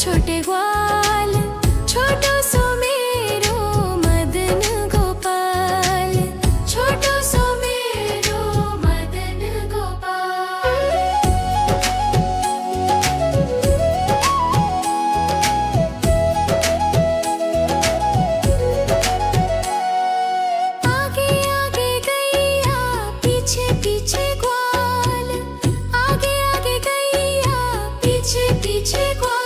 छोटे ग्वाल, छोटो सो मेरो मदन गोपाल, छोटो सो मेरो मदन गोपाल। आगे आगे गैया, पीछे पीछे ग्वाल, आगे आगे गैया, पीछे पीछे ग्वाल।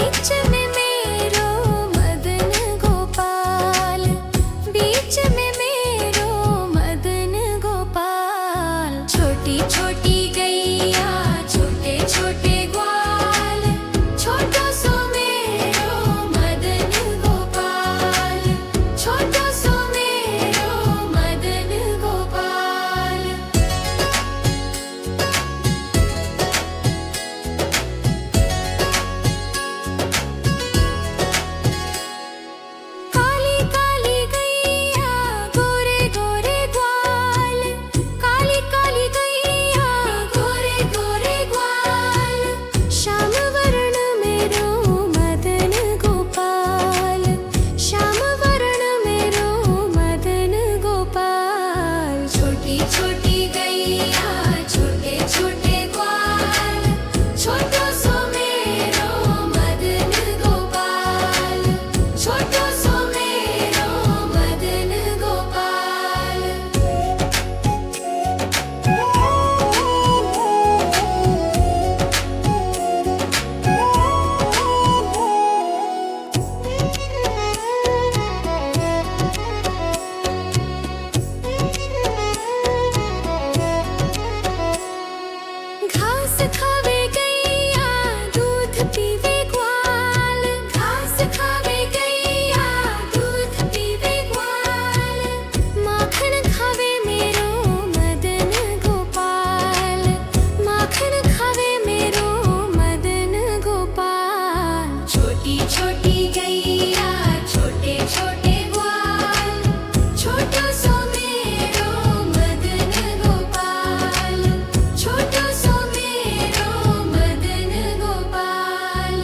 बीच में मेरो मदन गोपाल, बीच में मेरो मदन गोपाल। छोटी छोटी गैया छोटे छोटे ग्वाल, छोटो सो मेरो मदन गोपाल, छोटो सो मेरो मदन गोपाल। काली काली गैया गोरे गोरे ग्वाल, काली काली गैया गोरे गोरे ग्वाल। श्याम वर्ण मेरो मदन गोपाल, श्याम वर्ण मेरो मदन गोपाल। छोटी छोटी गैया छोटे छोटे ग्वाल, छोटो सो मेरो मदन गोपाल, छोटो सो मेरो मदन गोपाल। घास खावे गैया दूध पीवे ग्वाल, घास खावे गैया दूध पीवे ग्वाल। माखन खावे मेरो मदन गोपाल, माखन खावे मेरो मदन गोपाल। छोटी छोटी गैया छोटे छोटे ग्वाल, छोटो सो मेरो मदन गोपाल, छोटो सो मेरो मदन गोपाल।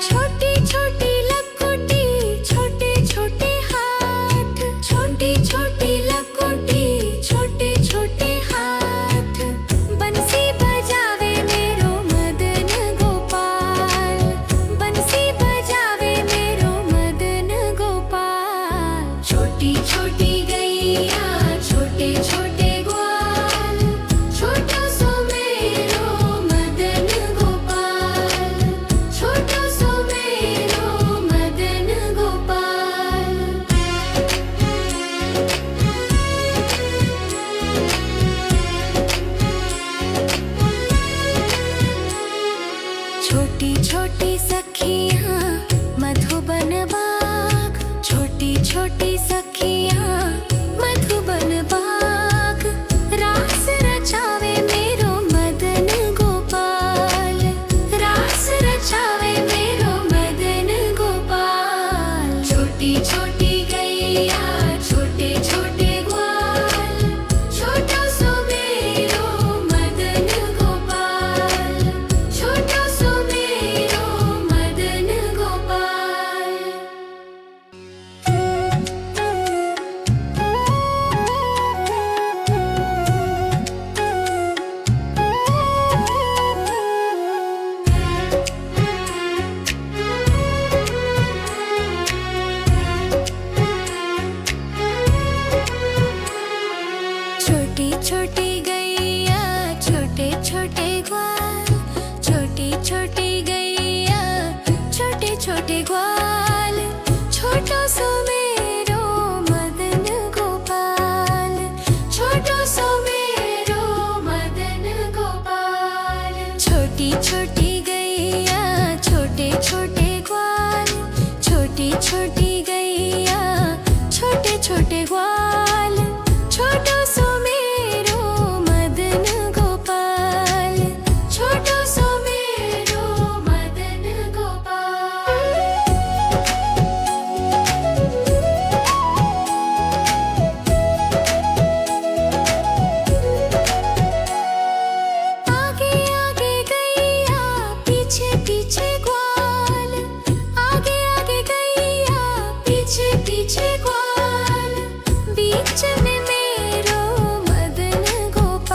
छोटी छोटी लकोटी छोटे छोटे हाथ, छोटी छोटी लकोटी छोटे छोटे हाथ। बंसी बजावे मेरो मदन गोपाल, बंसी बजावे मेरो मदन गोपाल। छोटी छोटी गैया छोटे छोटे ग्वाल, छोटो सो मेरो मदन गोपाल, छोटो सो मेरो मदन गोपाल। छोटी छोटी सखियाँ मधुबन बाग, छोटी छोटी सखियाँ मधुबन बाग। रास रचावे मेरो मदन गोपाल, रास रचावे मेरो मदन गोपाल। छोटी छोटी गैया छोटे छोटे ग्वाल, छोटो सो मेरो मदन गोपाल, छोटो सो मेरो मदन गोपाल। छोटी छोटी गैया छोटे छोटे ग्वाल, छोटी छोटी गैया छोटे छोटे ग्वाल। छोटो सो मेरो मदन गोपाल, छोटो सो मेरो मदन गोपाल। छोटी छोटी गैया छोटे छोटे ग्वाल, छोटी छोटी गैया छोटे छोटे ग्वाल। छोटो सो मेरो मदन गोपाल, छोटो सो मेरो मदन गोपाल। आगे आगे गैया पीछे पीछे ग्वाल, आगे आगे गैया पीछे पीछे ग्वाल। बीच